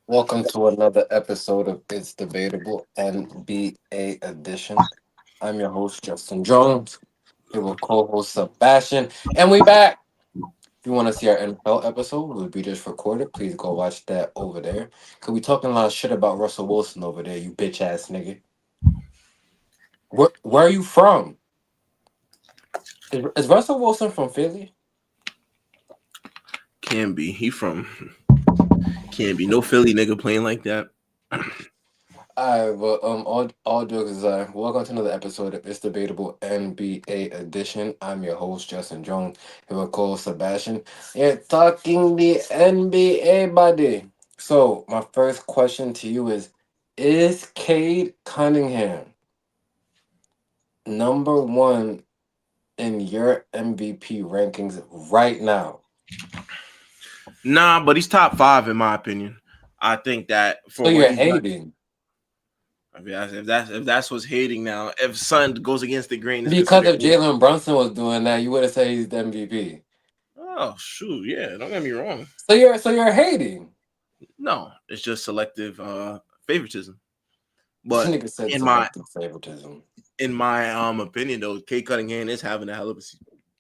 Welcome to another episode of It's Debatable NBA Edition. I'm your host, Justin Jones, here with co-host Sebastian, and we back. If you want to see our NFL episode, we just recorded. Please go watch that over there. Cause we talking a lot of shit about Russell Wilson over there, you bitch ass nigga. Where are you from? Is Russell Wilson from Philly? Can be. He from can be. No Philly nigga playing like that. Alright, well, all jokes aside, welcome to another episode of It's Debatable NBA Edition. I'm your host, Justin Jones, here with Cole Sebastian. You're talking the NBA, buddy. So, my first question to you is Cade Cunningham number one in your MVP rankings right now? Nah, but he's top five in my opinion. I think that So for what you're he's done. hating I mean, if that's what's hating now. If Sun goes against the grain, is because considered if hating. Jalen Brunson was doing that, you would have said he's the MVP. Oh shoot, yeah. Don't get me wrong. So you're hating. No, it's just selective favoritism. This But nigga said in my selective favoritism. in my opinion though, Kate Cunningham is having a hell of a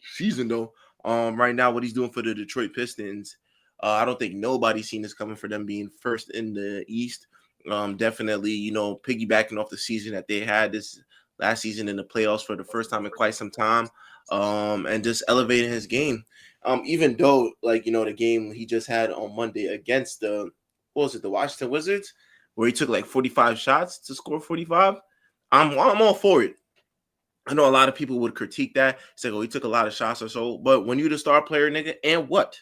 season though. Right now, what he's doing for the Detroit Pistons, I don't think nobody's seen this coming for them being first in the East. Definitely, piggybacking off the season that they had this last season in the playoffs for the first time in quite some time, and just elevating his game. Even though, the game he just had on Monday against the Washington Wizards, where he took like 45 shots to score 45. I'm all for it. I know a lot of people would critique that, say, "Oh, he took a lot of shots or so." But when you the star player, nigga, and what?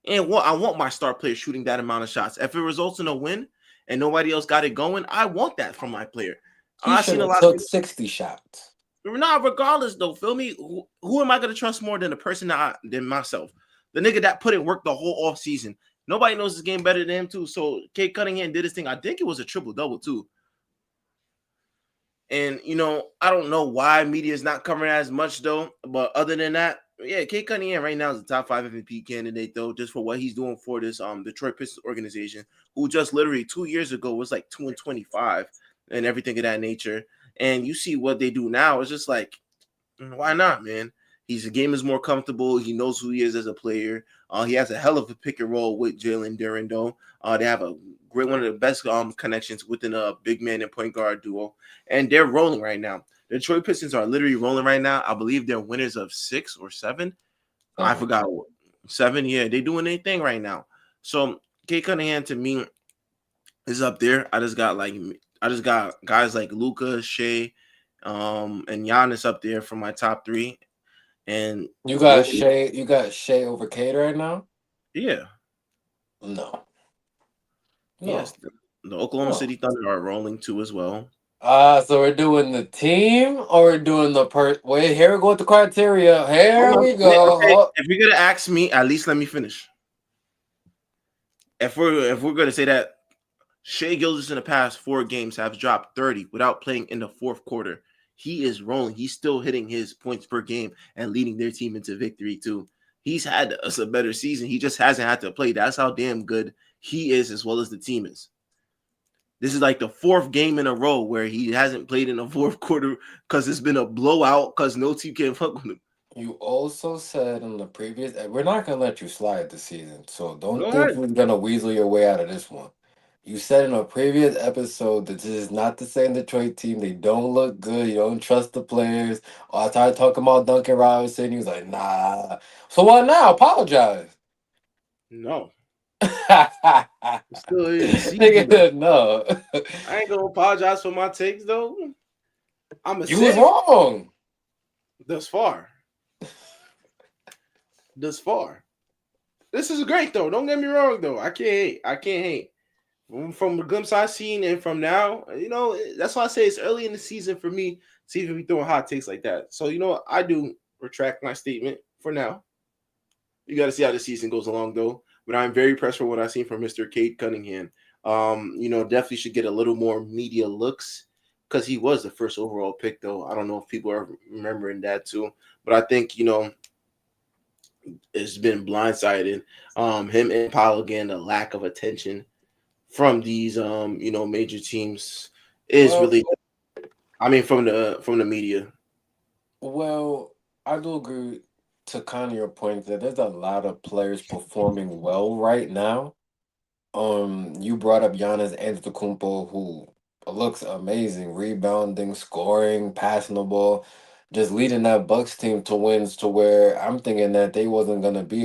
And what? I want my star player shooting that amount of shots. If it results in a win and nobody else got it going, I want that from my player. He I've should seen a have lot of took people. 60 shots. Nah, regardless though, feel me? Who am I gonna trust more than the person than myself? The nigga that put in work the whole off season. Nobody knows this game better than him too. So Kate Cunningham did his thing. I think it was a triple double too. And I don't know why media is not covering as much though. But other than that, yeah, Cade Cunningham right now is the top 5 MVP candidate though, just for what he's doing for this Detroit Pistons organization, who just literally 2 years ago was like 2-25 and everything of that nature. And you see what they do now. It's just like, why not, man? The game is more comfortable. He knows who he is as a player. He has a hell of a pick and roll with Jalen Duren, though. They have a great one of the best connections within a big man and point guard duo, and they're rolling right now. The Detroit Pistons are literally rolling right now. I believe they're winners of 6 or 7. I Um, forgot 7. Yeah, they're doing their thing right now. So Kate Cunningham to me is up there. I just got guys like Luca, Shea, and Giannis up there for my top three. And you got Shea over Cade right now? yeah, No. yes, No. the Oklahoma No. City Thunder are rolling too as well. So we're doing the team or we're doing the wait, here we go with the criteria. Hold Here on. we Okay, go. if you're gonna ask me, at least let me finish. If we're gonna say that Shea Gilgis in the past 4 games have dropped 30 without playing in the fourth quarter, he is rolling. He's still hitting his points per game and leading their team into victory too. He's had us a better season. He just hasn't had to play. That's how damn good he is, as well as the team is. This is like the 4th game in a row where he hasn't played in the fourth quarter because it's been a blowout because no team can fuck with him. You also said in the previous, we're not gonna let you slide this season, so Go don't think ahead. you're gonna weasel your way out of this one. You said in a previous episode that this is not the same Detroit team. They don't look good. You don't trust the players. I started talking about Duncan Robinson. He was like, nah. So what now? Apologize. No, Nigga it's still in the season though. said no. I ain't gonna apologize for my takes though. I'm gonna You was say it wrong. thus far. Thus far. This is great though. Don't get me wrong though. I can't hate. I can't hate. From the glimpse I've seen and from now, that's why I say it's early in the season for me to even be throwing hot takes like that. So I do retract my statement for now. You got to see how the season goes along though. But I'm very impressed with what I've seen from Mr. Cade Cunningham. Definitely should get a little more media looks because he was the first overall pick though. I don't know if people are remembering that too, but I think it's been blindsided. Him and Paolo getting a lack of attention from these major teams is Well, really, I mean, from the media. well, I do agree to kind of your point that there's a lot of players performing well right now. You brought up Giannis Antetokounmpo, who looks amazing, rebounding, scoring, passing the ball, just leading that Bucks team to wins. To where I'm thinking that they wasn't gonna be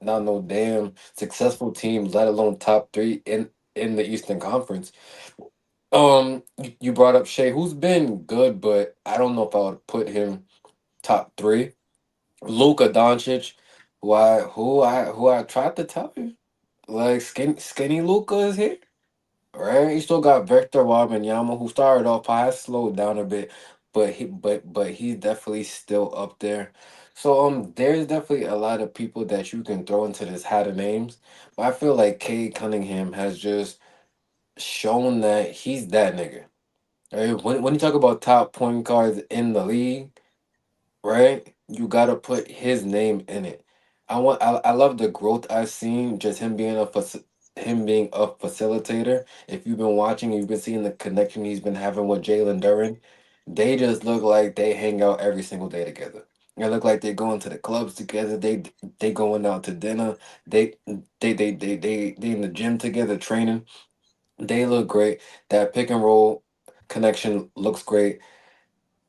not no damn successful team, let alone top three in the Eastern Conference. You brought up Shea, who's been good, but I don't know if I would put him top three. Luka Doncic, who I tried to tell you, like skinny Luka is here. Right, you still got Victor Wembanyama, who started off has slowed down a bit, but he's definitely still up there. So there's definitely a lot of people that you can throw into this hat of names. But I feel like Cade Cunningham has just shown that he's that nigga. Right? When you talk about top point guards in the league, right? You gotta put his name in it. I love the growth I've seen, just him being a facilitator. If you've been watching, you've been seeing the connection he's been having with Jalen Duren. They just look like they hang out every single day together. They look like they're going to the clubs together. They going out to dinner. They they in the gym together training. They look great. That pick and roll connection looks great.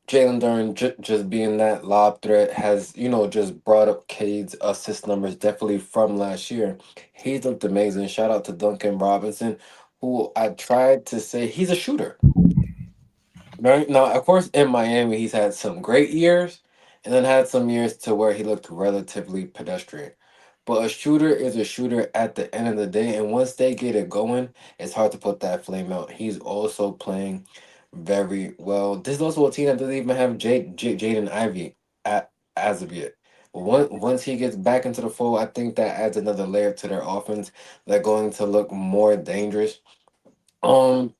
Jalen Duren just being that lob threat has, just brought up Cade's assist numbers definitely from last year. He's looked amazing. Shout out to Duncan Robinson, who I tried to say he's a shooter. Right now, of course, in Miami, he's had some great years and then had some years to where he looked relatively pedestrian. But a shooter is a shooter at the end of the day, and once they get it going, it's hard to put that flame out. He's also playing very well. This is also a team that doesn't even have Jaden Ivey as of yet. But once he gets back into the fold, I think that adds another layer to their offense. They're going to look more dangerous. Um,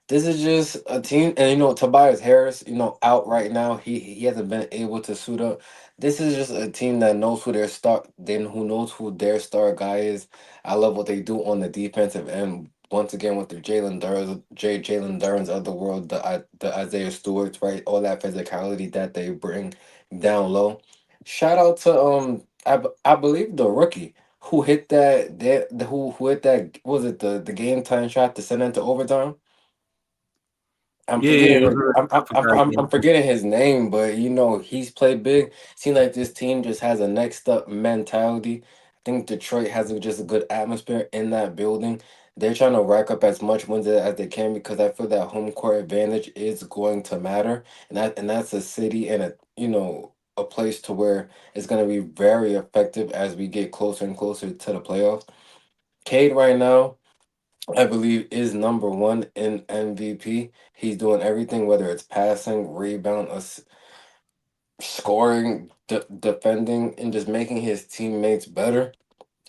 this is just a team, and Tobias Harris, out right now. He hasn't been able to suit up. This is just a team that knows who knows who their star guy is. I love what they do on the defensive end. Once again, with the Jalen Duran's of the world, the Isaiah Stewart's, right, all that physicality that they bring down low. Shout out to I believe the rookie who hit that was it the game time shot to send into overtime. I'm Yeah, yeah, forgetting it was his, hurt. I'm, I I'm I'm forgot his I'm name. I'm forgetting his name, but he's played big. Seems like this team just has a next up mentality. I think Detroit has just a good atmosphere in that building. They're trying to rack up as much wins as they can because I feel that home court advantage is going to matter, and that's a city and a place to where it's going to be very effective as we get closer and closer to the playoffs. Cade right now, I believe, is number one in MVP. He's doing everything, whether it's passing, rebound, scoring, defending, and just making his teammates better.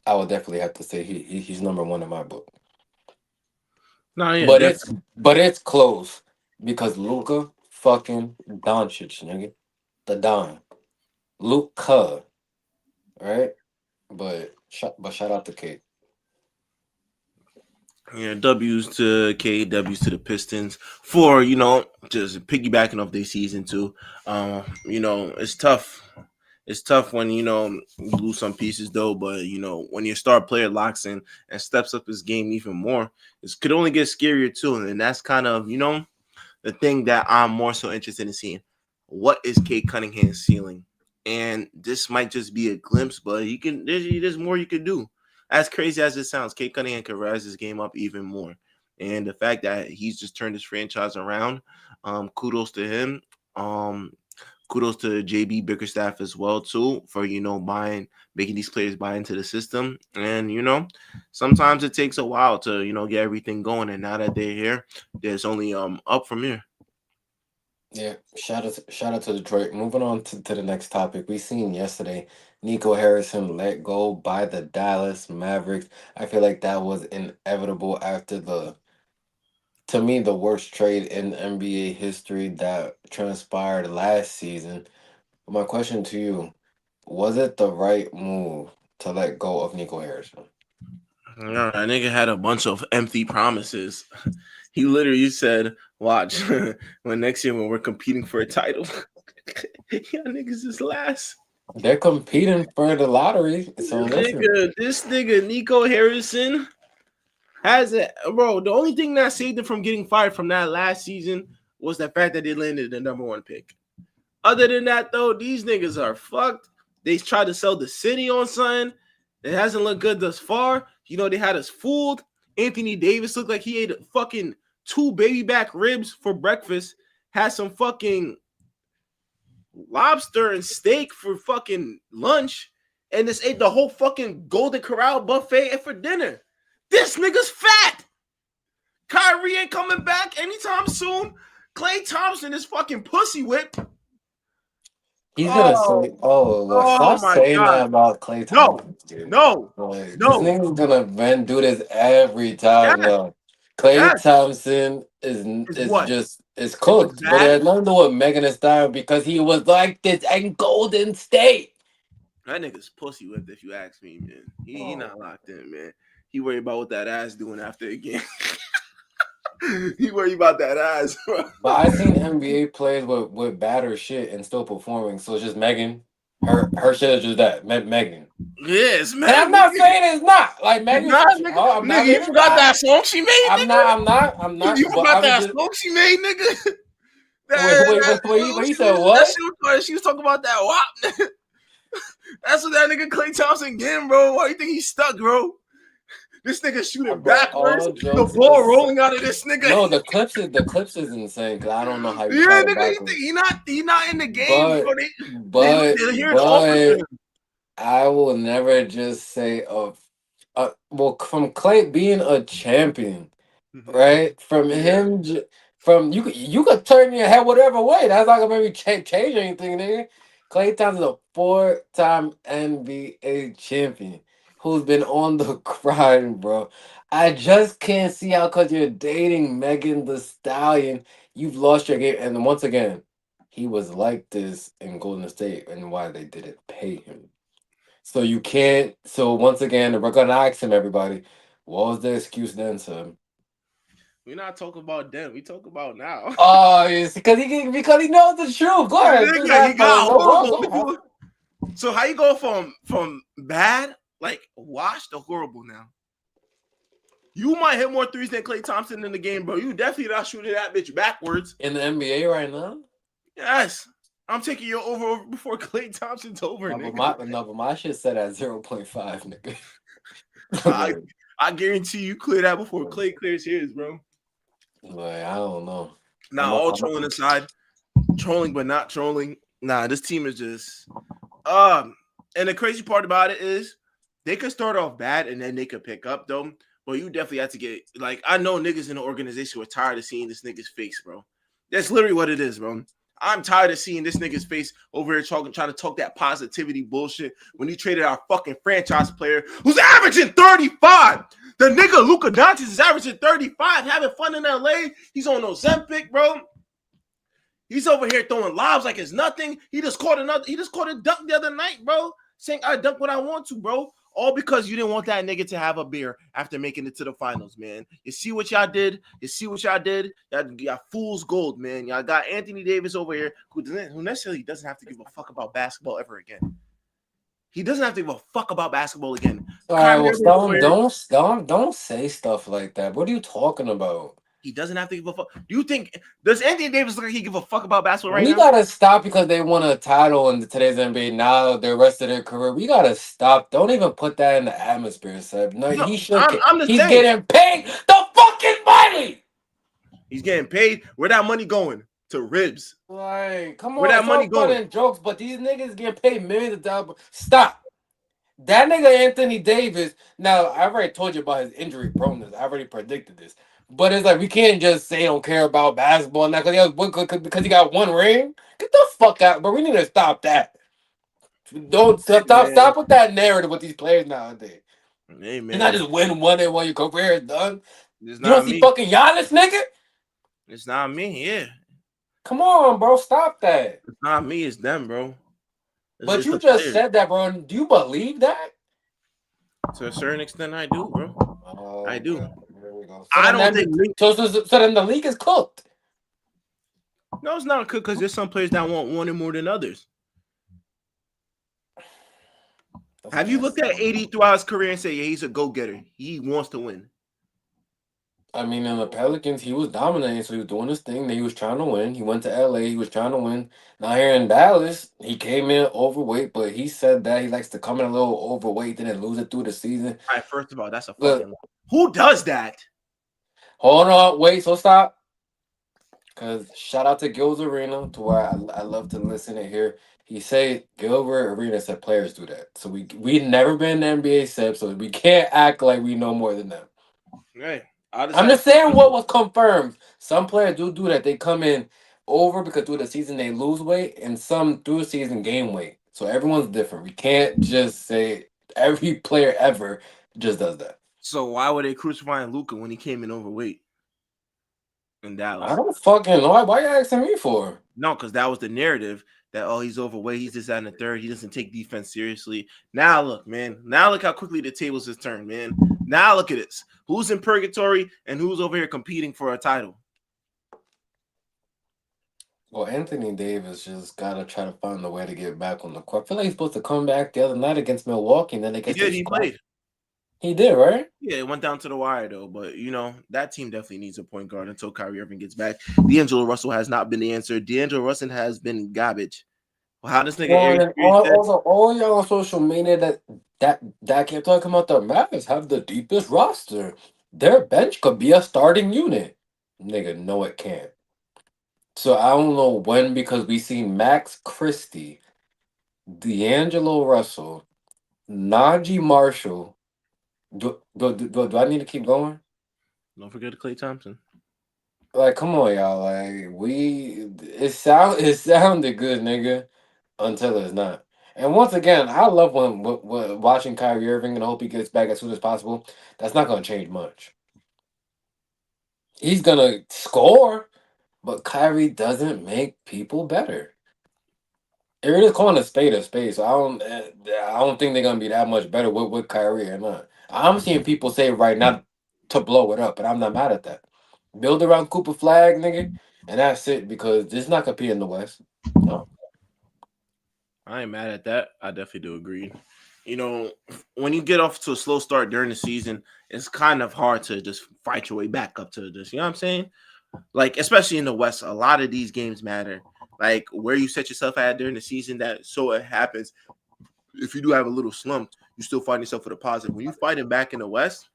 I would definitely have to say he's number one in my book. No, yeah, But it's definitely. but it's close because Luka fucking Doncic, nigga, the Don, Luka, right? But shout out to Kate. Yeah, W's to K, W's to the Pistons for just piggybacking off their season too. It's tough. It's tough when you lose some pieces though, but when your star player locks in and steps up his game even more, it could only get scarier too, and that's kind of the thing that I'm more so interested in seeing. What is Kate Cunningham's ceiling? And this might just be a glimpse, but there's more you can do. As crazy as it sounds, Kate Cunningham can rise his game up even more. And the fact that he's just turned his franchise around, kudos to him. Um, kudos to JB Bickerstaff as well too for making these players buy into the system. And sometimes it takes a while to get everything going. And now that they're here, there's only up from here. Yeah, shout out to Detroit. Moving on to the next topic. We seen yesterday Nico Harrison let go by the Dallas Mavericks. I feel like that was inevitable after to me, the worst trade in NBA history that transpired last season. My question to you, was it the right move to let go of Nico Harrison? No, that nigga had a bunch of empty promises. He literally said, "Watch, when next year when we're competing for a title, y'all niggas is last." They're competing for the lottery. So listen, This nigga Nico Harrison has it, bro. The only thing that saved them from getting fired from that last season was the fact that they landed the number one pick. Other than that, though, these niggas are fucked. They tried to sell the city on something. It hasn't looked good thus far. You know, they had us fooled. Anthony Davis looked like he ate fucking 2 baby back ribs for breakfast. Had some fucking lobster and steak for fucking lunch. And just ate the whole fucking Golden Corral buffet for dinner. This nigga's fat. Kyrie ain't coming back anytime soon. Klay Thompson is fucking pussy whipped. he's gonna say, Oh, "Oh, well, oh stop my saying God. that about Clay No, Thompson, dude." no, Like, this no. nigga's gonna do this every time. Yes, No, Clay yes. Thompson Is is what? just is It's just cooked, but it bad. has nothing to do with Megan Thee Stallion because he was like this in Golden State. That nigga's pussy whipped, if you ask me, man. He Oh. not locked in, man. He worried about what that ass doing after a game. He worried about that ass, bro. But I seen NBA players with badder shit and still performing. So it's just Megan. Her shit is just that Megan. Yes, And man. I'm not saying it's not like It's Megan. not, nigga. Oh, I'm not Nigga, you saying it's forgot not. that song she made, I'm nigga? not. I'm not. I'm not. You But forgot I'm that just song she made, nigga? wait. You said what? She was talking about that WAP. That's what that nigga Klay Thompson getting, bro. Why you think he's stuck, bro? This nigga shooting Bro, backwards. all The jokes ball aside. rolling out of this nigga. No, the clips is insane because I don't know how you Yeah, caught it nigga, you think backwards. he not in the game, But bro? They're hearing offers for but him. I will never just say well from Clay being a champion. Right? From Yeah. him, from you could turn your head whatever way. That's not gonna make me change anything, nigga. Clay Thompson is a 4-time NBA champion who's been on the grind, bro. I just can't see how, cause you're dating Megan the Stallion, you've lost your game. And once again, he was like this in Golden State, and why they didn't pay him. So you can't. So once again, we're gonna ask him, everybody, what was the excuse then, sir? We're not talking about them. We talk about now. Oh, yes, because he knows the truth. Go ahead, just Nigga, he have fun. got No, horrible. go. So how you go from bad, like washed, to horrible now? You might hit more threes than Klay Thompson in the game, bro. You definitely not shooting that bitch backwards. In the NBA right now. Yes. I'm taking you over before Klay Thompson's over, No, nigga. but my shit set at 0.5, nigga. I, like, I guarantee you clear that before Klay clears his, bro. I don't know. Now, all trolling aside, trolling but not trolling. Nah, this team is just and the crazy part about it is they could start off bad and then they could pick up though. But you definitely have to get, like, I know niggas in the organization were tired of seeing this nigga's face, bro. That's literally what it is, bro. I'm tired of seeing this nigga's face over here trying to talk that positivity bullshit when he traded our fucking franchise player who's averaging 35. The nigga Luka Doncic is averaging 35, having fun in LA. He's on Ozempic, bro. He's over here throwing lobs like it's nothing. He just caught a dunk the other night, bro. Saying I dunk when I want to, bro. All because you didn't want that nigga to have a beer after making it to the finals, man. You see what y'all did? Y'all fool's gold, man. Y'all got Anthony Davis over here who necessarily doesn't have to give a fuck about basketball ever again. He doesn't have to give a fuck about basketball again. All right, well, don't say stuff like that. What are you talking about? He doesn't have to give a fuck. Do you think does Anthony Davis look like he give a fuck about basketball right We now? gotta stop because they won a title in today's NBA. Now the rest of their career, we gotta stop. Don't even put that in the atmosphere, Seb. No, No, he should. I'm just He's saying. getting paid the fucking money. He's getting paid. Where that money going? To ribs. Like, come Where on, that it's all money fun going? and jokes, but these niggas getting paid millions of dollars. Stop. That nigga Anthony Davis. Now I already told you about his injury proneness. I already predicted this. But it's like we can't just say don't care about basketball now because he got one ring. Get the fuck out, bro. We need to stop that. Don't Man. stop with that narrative with these players nowadays. Hey, You're not man. just win one and when your career is done. It's You don't not see me. fucking Giannis, nigga. It's not me. Yeah. Come on, bro. Stop that. It's not me. It's them, bro. But It's you the just players. said that, bro. Do you believe that? To a certain extent, I do, bro. I Oh, do. okay. Here we go. So I then don't that think Link. so then the league is cooked. No, it's not because there's some players that want one more than others. That's Have you looked nasty. at 80 throughout his career and say, yeah, he's a go getter? He wants to win. I mean, in the Pelicans, he was dominating, so he was doing his thing. Then he was trying to win. He went to LA. He was trying to win. Now here in Dallas, he came in overweight, but he said that he likes to come in a little overweight, then lose it through the season. All right, first of all, that's a Look, fucking. Who does that? hold on, wait, so stop. Cause shout out to Gil's Arena, to where I love to listen and hear. He said Gilbert Arena said players do that. So we never been in the NBA set, so we can't act like we know more than them. Hey, I I'm decided. just saying what was confirmed. Some players do that. They come in over because through the season they lose weight, and some through the season gain weight. So everyone's different. We can't just say every player ever just does that. So why were they crucifying Luca when he came in overweight in I Dallas? don't fucking know. Why you asking me for? No, because that was the narrative that he's overweight, he's just out in the third, he doesn't take defense seriously. Now look, man. Now look how quickly the tables has turned, man. Now look at this. Who's in purgatory and who's over here competing for a title? Well, Anthony Davis just gotta try to find a way to get back on the court. I feel like he's supposed to come back the other night against Milwaukee, and then I He guess they did, he scrapped. played. He did, right? Yeah, it went down to the wire though, but that team definitely needs a point guard until Kyrie Irving gets back. D'Angelo Russell has not been the answer. D'Angelo Russell has been garbage. Well, how this nigga Well, Eric and Spears said, all y'all on social media that kept talking about the Mavs have the deepest roster. Their bench could be a starting unit. Nigga, no, it can't. So I don't know when because we seen Max Christie, D'Angelo Russell, Najee Marshall. Do I need to keep going? don't forget to Klay Thompson. Like, come on, y'all. Like, it sounded good, nigga, until it's not. And once again, I love when watching Kyrie Irving, and I hope he gets back as soon as possible. That's not gonna change much. He's gonna score, but Kyrie doesn't make people better. They're just calling a spade. So I don't think they're gonna be that much better with Kyrie or not. I'm seeing people say right now to blow it up, and I'm not mad at that. Build around Cooper Flag, nigga, and that's it because this not competing in the West. No. I ain't mad at that. I definitely do agree. You know, when you get off to a slow start during the season, it's kind of hard to just fight your way back up to this. You know what I'm saying? Like, especially in the West, a lot of these games matter. Like where you set yourself at during the season, that so it happens. If you do have a little slump, you still find yourself for the positive. When you fighting back in the West,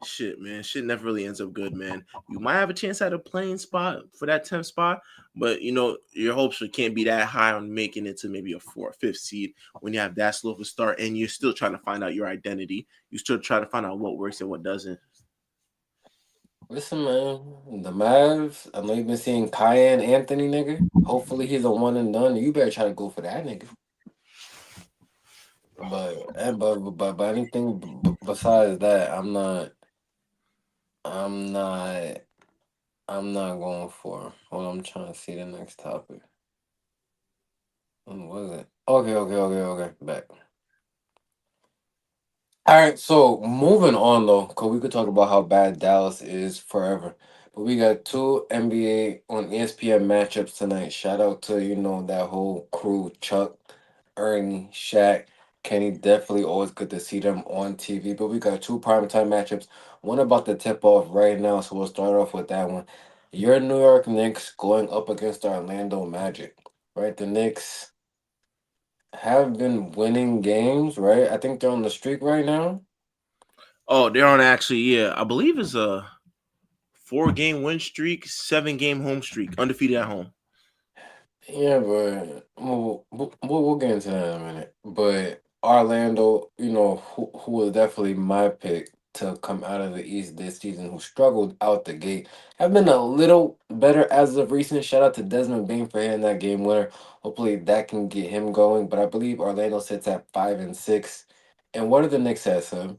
shit, man, shit never really ends up good, man. You might have a chance at a playing spot for that 10th spot, but your hopes can't be that high on making it to maybe a fourth, fifth seed when you have that slow of a start and you're still trying to find out your identity. You still try to find out what works and what doesn't. Listen, man, the Mavs. I know you've been seeing Kyan Anthony, nigga. Hopefully he's a one and done. You better try to go for that, nigga. But anything besides that, I'm not, I'm not going for. Hold on, I'm trying to see the next topic. What was it? Okay. Back. All right, so moving on though, because we could talk about how bad Dallas is forever. But we got two NBA on ESPN matchups tonight. Shout out to, that whole crew, Chuck, Ernie, Shaq, Kenny. Definitely always good to see them on TV. But we got two primetime matchups. One about to tip off right now, so we'll start off with that one. Your New York Knicks going up against the Orlando Magic. Right? The Knicks have been winning games, right? I think they're on the streak right now. Oh, they're on actually, yeah. I believe it's a 4-game win streak, 7-game home streak, undefeated at home. Yeah, but we'll get into that in a minute. But Orlando, who was definitely my pick to come out of the East this season, who struggled out the gate, have been a little better as of recent. Shout out to Desmond Bain for hitting that game winner. Hopefully that can get him going. But I believe Orlando sits at 5-6. And what are the Knicks at, Sam?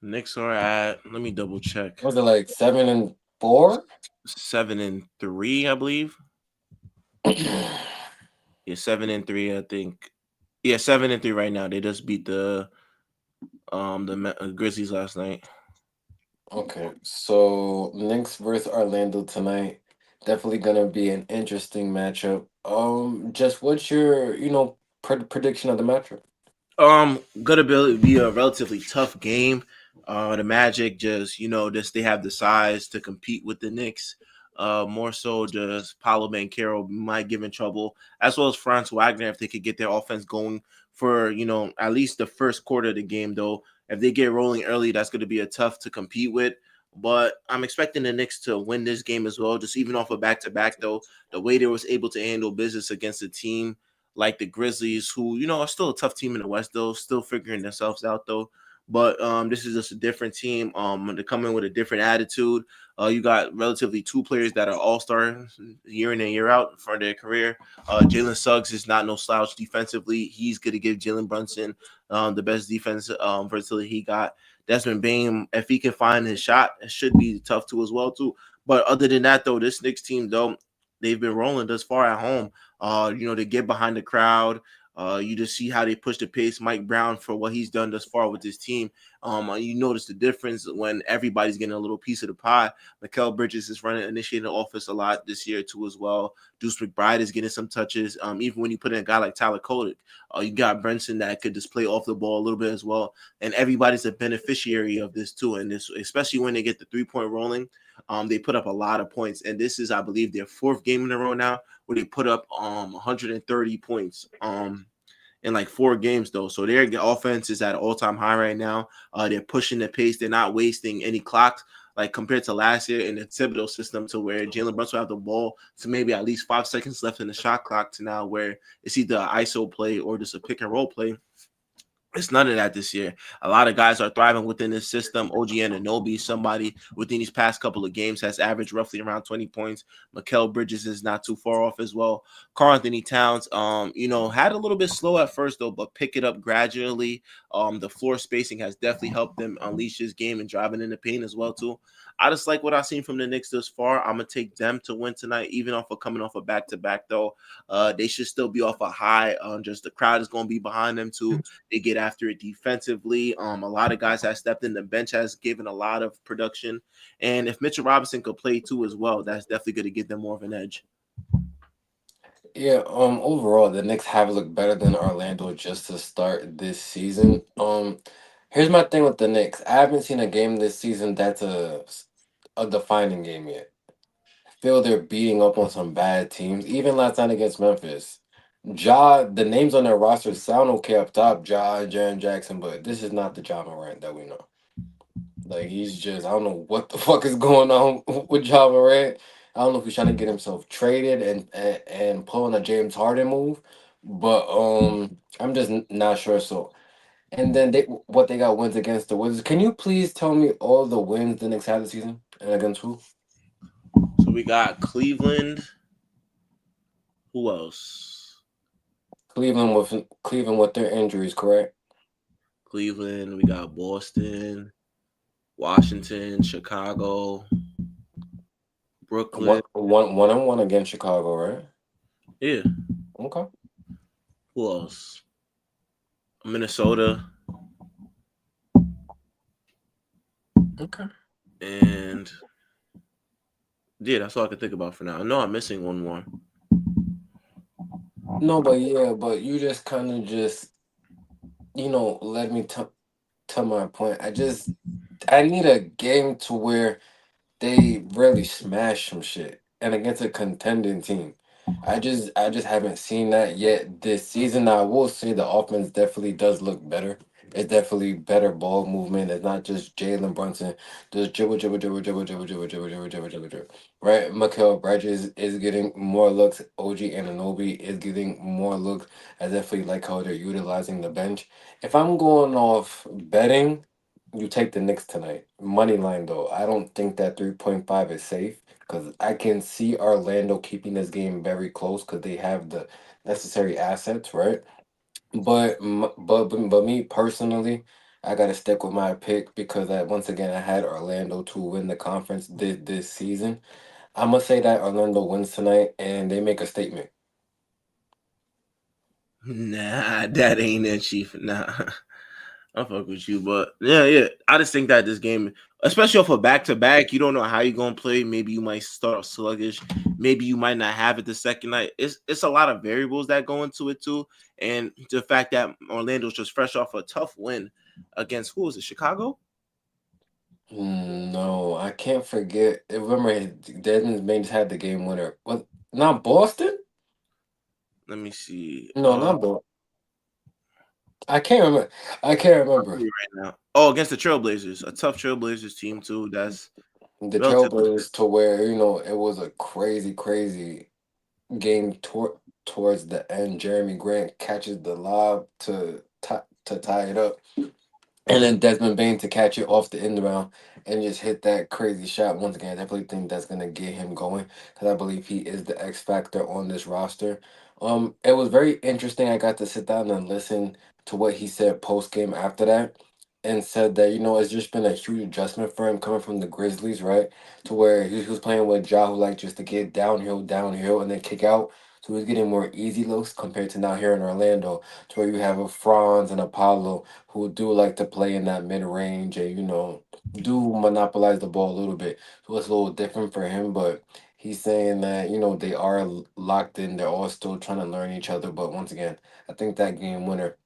Knicks are at, let me double check. Was it like 7-4? 7-3, I believe. Yeah, 7-3, I think. Yeah, 7-3 right now. They just beat the The Grizzlies last night. Okay, so Knicks versus Orlando tonight. Definitely gonna be an interesting matchup. Just what's your, prediction of the matchup? Gonna be a relatively tough game. The Magic just just they have the size to compete with the Knicks. More so, just Paolo Banchero might give in trouble, as well as Franz Wagner if they could get their offense going for at least the first quarter of the game. Though, if they get rolling early, that's going to be a tough to compete with. But I'm expecting the Knicks to win this game as well, just even off a back to back. Though the way they was able to handle business against a team like the Grizzlies, who are still a tough team in the West, though, still figuring themselves out, though. But this is just a different team. They come in with a different attitude. You got relatively two players that are all stars year in and year out for their career. Jalen Suggs is not no slouch defensively. He's going to give Jalen Brunson the best defense versatility he got. Desmond Bain, if he can find his shot, it should be tough too as well too. But other than that, though, this Knicks team, though, they've been rolling thus far at home. They get behind the crowd. You just see how they push the pace. Mike Brown for what he's done thus far with his team. You notice the difference when everybody's getting a little piece of the pie. Mikal Bridges is initiating the offense a lot this year too as well. Deuce McBride is getting some touches. Even when you put in a guy like Tyler Kodak, you got Brenson that could just play off the ball a little bit as well. And everybody's a beneficiary of this too. And this, especially when they get the 3-point rolling, they put up a lot of points. And this is, I believe, their fourth game in a row now where they put up 130 points in like 4 games though. So their offense is at an all-time high right now. They're pushing the pace. They're not wasting any clocks like compared to last year in the Thibodeau system to where Jalen Brunson will have the ball to maybe at least 5 seconds left in the shot clock to now where it's either an ISO play or just a pick and roll play. It's none of that this year. A lot of guys are thriving within this system. OG Anunoby, somebody within these past couple of games, has averaged roughly around 20 points. Mikal Bridges is not too far off as well. Karl Anthony Towns, had a little bit slow at first though, but pick it up gradually. The floor spacing has definitely helped them unleash his game and driving in the paint as well too. I just like what I've seen from the Knicks thus far. I'm gonna take them to win tonight, even off of coming off a back to back though. They should still be off a high. Just the crowd is gonna be behind them too. They get after it defensively. A lot of guys have stepped in. The bench has given a lot of production. And if Mitchell Robinson could play too as well, that's definitely going to give them more of an edge. Yeah, overall the Knicks have looked better than Orlando just to start this season. Here's my thing with the Knicks. I haven't seen a game this season that's a defining game yet. I feel they're beating up on some bad teams. Even last night against Memphis. The names on their roster sound okay up top, Jaren Jackson, but this is not the Ja Morant that we know. Like he's just, I don't know what the fuck is going on with Ja Morant. I don't know if he's trying to get himself traded and pull on a James Harden move, but I'm just not sure. So, and then what they got wins against the Wizards. Can you please tell me all the wins the Knicks had this season and against who? So we got Cleveland. Who else? Cleveland with their injuries, correct? Cleveland. We got Boston, Washington, Chicago, Brooklyn. One and one against Chicago, right? Yeah. Okay. Who else? Minnesota. Okay. And yeah, that's all I can think about for now. I know I'm missing one more. No, but yeah, but you just kind of just let me to my point. I need a game to where they really smash some shit and against a contending team. I just haven't seen that yet this season. Now, I will say the offense definitely does look better. It's definitely better ball movement. It's not just Jalen Brunson just dribble, dribble, dribble, dribble, dribble, dribble, dribble, dribble, dribble, dribble, dribble. Right? Mikal Bridges is getting more looks. OG Anunoby is getting more looks. I definitely like how they're utilizing the bench. If I'm going off betting, you take the Knicks tonight. Money line though. I don't think that 3.5 is safe because I can see Orlando keeping this game very close because they have the necessary assets, right? But me personally, I gotta stick with my pick because once again I had Orlando to win the conference this season. I'm gonna say that Orlando wins tonight and they make a statement. Nah, that ain't it, Chief. Nah. I fuck with you, but yeah. I just think that this game, especially off a back to back, you don't know how you're gonna play. Maybe you might start off sluggish. Maybe you might not have it the second night. It's a lot of variables that go into it too, and the fact that Orlando's just fresh off a tough win against who was it? Chicago. No, I can't forget. Remember, Desmond Bain just had the game winner. What? Not Boston? Let me see. No, not Boston. I can't remember. I can't I'll tell remember. you right now. Oh, against the Trailblazers, a tough Trailblazers team too. That's The relatively. Trailblazers to where it was a crazy, crazy game towards the end. Jeremy Grant catches the lob to tie it up. And then Desmond Bain to catch it off the end round and just hit that crazy shot. Once again, I definitely think that's gonna get him going because I believe he is the X factor on this roster. It was very interesting. I got to sit down and listen to what he said post game after that, and said that it's just been a huge adjustment for him coming from the Grizzlies, right? To where he was playing with Ja, who like just to get downhill, and then kick out. So he's getting more easy looks compared to now here in Orlando, to where you have a Franz and Apollo who do like to play in that mid range and do monopolize the ball a little bit. So it's a little different for him, but he's saying that they are locked in. They're all still trying to learn each other. But once again, I think that game winner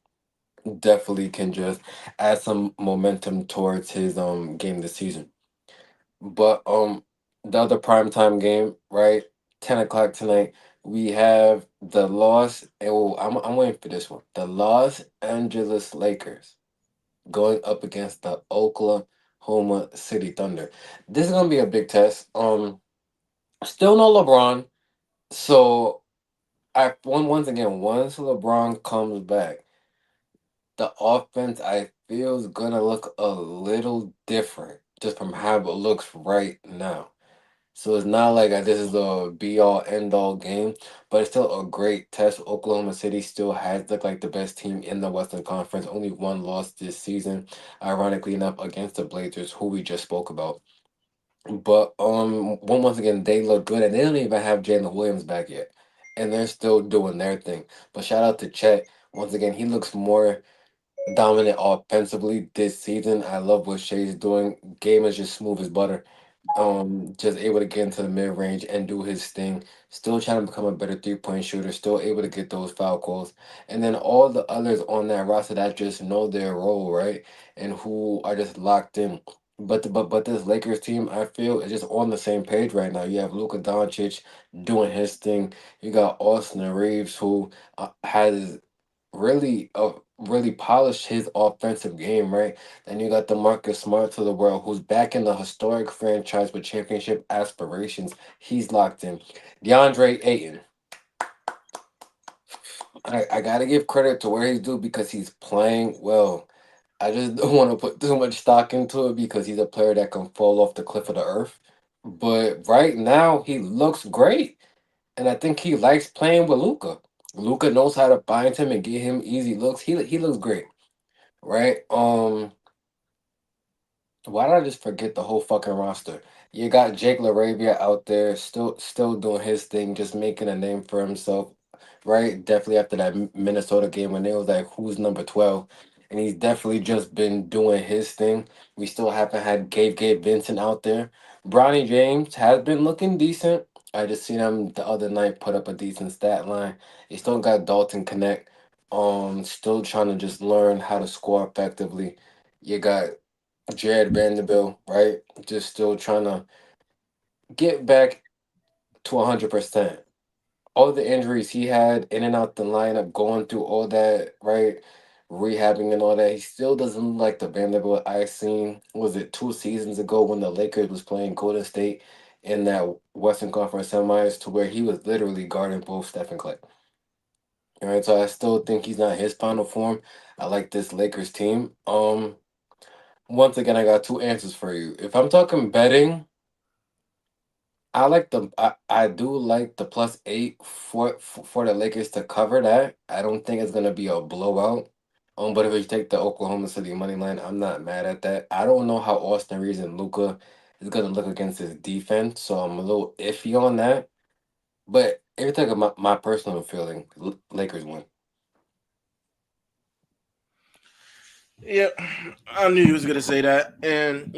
definitely can just add some momentum towards his game this season. But the other primetime game, right? 10 o'clock tonight. We have the Los. Oh, I'm waiting for this one. The Los Angeles Lakers going up against the Oklahoma City Thunder. This is gonna be a big test. Still no LeBron. So once again, once LeBron comes back, the offense I feel is gonna look a little different just from how it looks right now. So it's not like this is a be all end all game, but it's still a great test. Oklahoma City still has looked like the best team in the Western Conference. Only one loss this season, ironically enough, against the Blazers, who we just spoke about. But once again, they look good, and they don't even have Jalen Williams back yet, and they're still doing their thing. But shout out to Chet. Once again, he looks more dominant offensively this season. I love what Shea's doing. Game is just smooth as butter. Just able to get into the mid range and do his thing. Still trying to become a better 3-point shooter. Still able to get those foul calls. And then all the others on that roster that just know their role, right? And who are just locked in. But this Lakers team, I feel, is just on the same page right now. You have Luka Doncic doing his thing. You got Austin Reeves, who has really polished his offensive game, right? Then you got the Marcus Smarts of the world, who's back in the historic franchise with championship aspirations. He's locked in. DeAndre Ayton, I gotta give credit to where he's due because he's playing well. I just don't want to put too much stock into it because he's a player that can fall off the cliff of the earth. But right now, he looks great. And I think he likes playing with Luca. Luca knows how to find him and get him easy looks. He looks great, right? Why did I just forget the whole fucking roster? You got Jake LaRavia out there, still doing his thing, just making a name for himself, right? Definitely after that Minnesota game when they was like, "Who's number 12?" And he's definitely just been doing his thing. We still haven't had Gabe Vincent out there. Bronny James has been looking decent. I just seen him the other night put up a decent stat line. He still got Dalton Connect. Still trying to just learn how to score effectively. You got Jared Vanderbilt, right? Just still trying to get back to 100%. All the injuries he had in and out the lineup, going through all that, right? Rehabbing and all that. He still doesn't look like the Vanderbilt I seen, was it 2 seasons ago when the Lakers was playing Golden State in that Western Conference semis to where he was literally guarding both Steph and Clay. All right, so I still think he's not his final form. I like this Lakers team. Once again, I got two answers for you. If I'm talking betting, I do like the +8 for the Lakers to cover that. I don't think it's gonna be a blowout. But if you take the Oklahoma City money line, I'm not mad at that. I don't know how Austin Reeves and Luca is gonna look against his defense, so I'm a little iffy on that. But if you take my personal feeling, Lakers win. Yeah, I knew he was gonna say that, and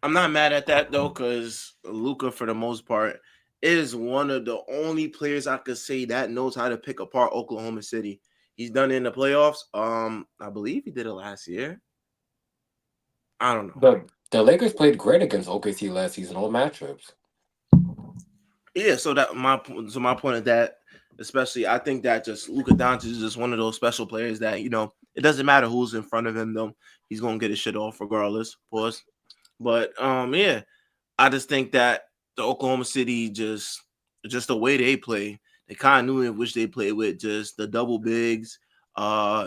I'm not mad at that though, because Luca, for the most part, is one of the only players I could say that knows how to pick apart Oklahoma City. He's done it in the playoffs. I believe he did it last year. I don't know. The Lakers played great against OKC last season, all matchups. Yeah, so my point of that, especially, I think that just Luka Doncic is just one of those special players that it doesn't matter who's in front of him though, he's gonna get his shit off regardless. Pause. But yeah, I just think that the Oklahoma City just the way they play, the continuity of which they play with, just the double bigs,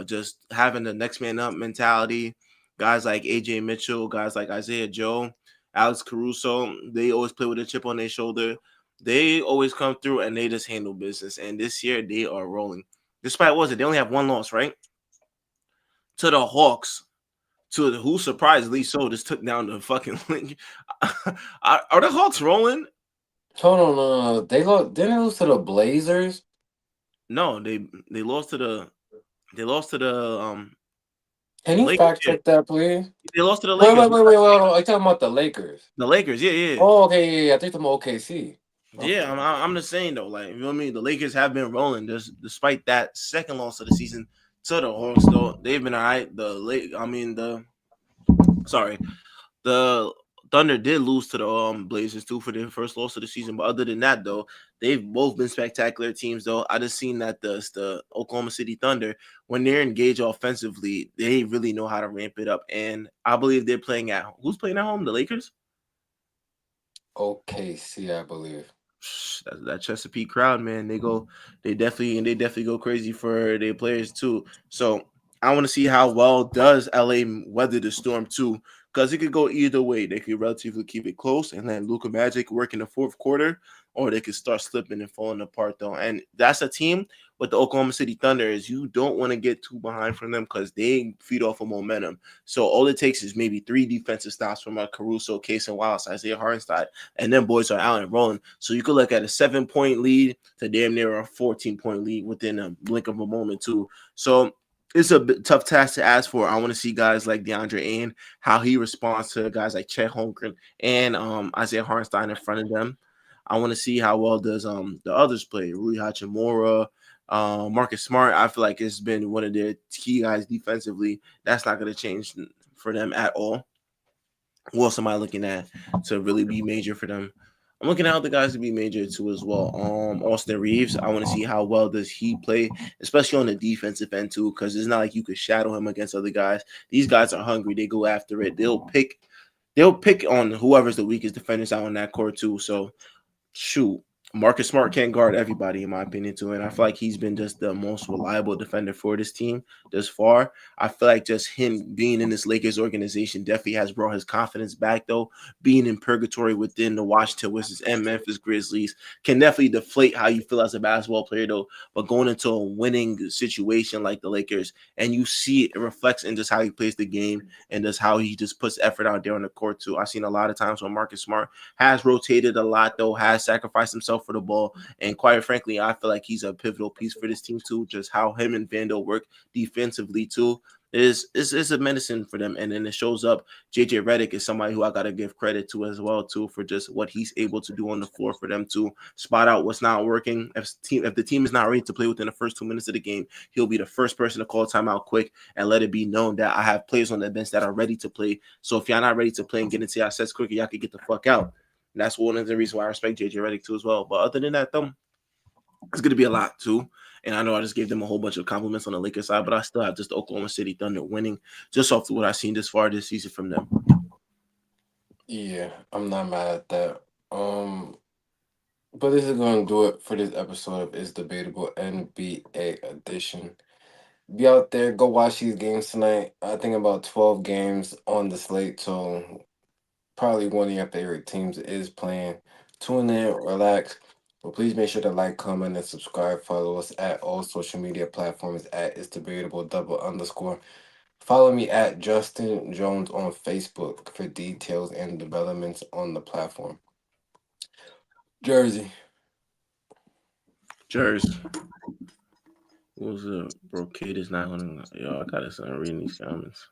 just having the next man up mentality. Guys like AJ Mitchell, guys like Isaiah Joe, Alex Caruso, they always play with a chip on their shoulder. They always come through and they just handle business. And this year they are rolling. Despite what was it? They only have one loss, right? To the Hawks, to who surprisingly so just took down the fucking link. Are the Hawks rolling? Hold on, no. They lost. Didn't they lose to the Blazers? No, they lost to the Can you Lakers. fact Yeah, check that, please? they lost to the Wait, Lakers. wait, wait, wait, wait. Are you talking about the Lakers? The Lakers, yeah, yeah, Oh, okay, yeah, yeah. I think I'm OKC. yeah. Okay. I'm just saying though, like you know what I mean. The Lakers have been rolling, just despite that second loss of the season to the Hawks. Though they've been all right. Sorry, the Thunder did lose to the Blazers too for their first loss of the season. But other than that, though, they've both been spectacular teams. Though I just seen that the Oklahoma City Thunder, when they're engaged offensively, they really know how to ramp it up. And I believe they're playing at who's playing at home? The Lakers. OKC, I believe. That Chesapeake crowd, man, they definitely go crazy for their players too. So I want to see how well does LA weather the storm too, because it could go either way. They could relatively keep it close and let Luka Magic work in the fourth quarter, or they could start slipping and falling apart though. And that's a team with the Oklahoma City Thunder is you don't want to get too behind from them because they feed off of momentum. So all it takes is maybe three defensive stops from a Caruso, Case, and Wiles, Isaiah Hartenstein, and then boys are out and rolling. So you could look at a 7 point lead to damn near a 14 point lead within a blink of a moment too. So it's a tough task to ask for. I want to see guys like DeAndre Ayton, how he responds to guys like Chet Holmgren and Isaiah Hartenstein in front of them. I want to see how well does the others play. Rui Hachimura, Marcus Smart. I feel like it's been one of their key guys defensively. That's not going to change for them at all. Who else am I looking at to really be major for them? I'm looking at other guys to be major too as well. Austin Reeves. I want to see how well does he play, especially on the defensive end too, because it's not like you could shadow him against other guys. These guys are hungry. They go after it. They'll pick on whoever's the weakest defenders out on that court too. So shoot, Marcus Smart can't guard everybody, in my opinion, too. And I feel like he's been just the most reliable defender for this team thus far. I feel like just him being in this Lakers organization definitely has brought his confidence back, though. Being in purgatory within the Washington Wizards and Memphis Grizzlies can definitely deflate how you feel as a basketball player, though. But going into a winning situation like the Lakers, and you see it reflects in just how he plays the game and just how he just puts effort out there on the court, too. I've seen a lot of times when Marcus Smart has rotated a lot, though, has sacrificed himself for the ball. And quite frankly, I feel like he's a pivotal piece for this team, too. Just how him and Vando work defensively, too, is a medicine for them. And then it shows up. JJ Redick is somebody who I got to give credit to as well, too, for just what he's able to do on the floor for them to spot out what's not working. If the team is not ready to play within the first 2 minutes of the game, he'll be the first person to call timeout quick and let it be known that I have players on the bench that are ready to play. So if y'all not ready to play and get into your sets quicker, y'all can get the fuck out. And that's one of the reasons why I respect JJ Redick too as well. But other than that, though, it's going to be a lot too. And I know I just gave them a whole bunch of compliments on the Lakers side, but I still have just the Oklahoma City Thunder winning just off of what I've seen this far this season from them. Yeah, I'm not mad at that. But this is going to do it for this episode of It's Debatable NBA edition. Be out there, go watch these games tonight. I think about 12 games on the slate, so probably one of your favorite teams is playing. Tune in, relax. But please make sure to like, comment, and subscribe. Follow us at all social media platforms at It's Debatable double underscore. Follow me at Justin Jones on Facebook for details and developments on the platform. Jersey. Cheers. What was up, bro? Cade is not going to. Yo, I got to start reading these comments.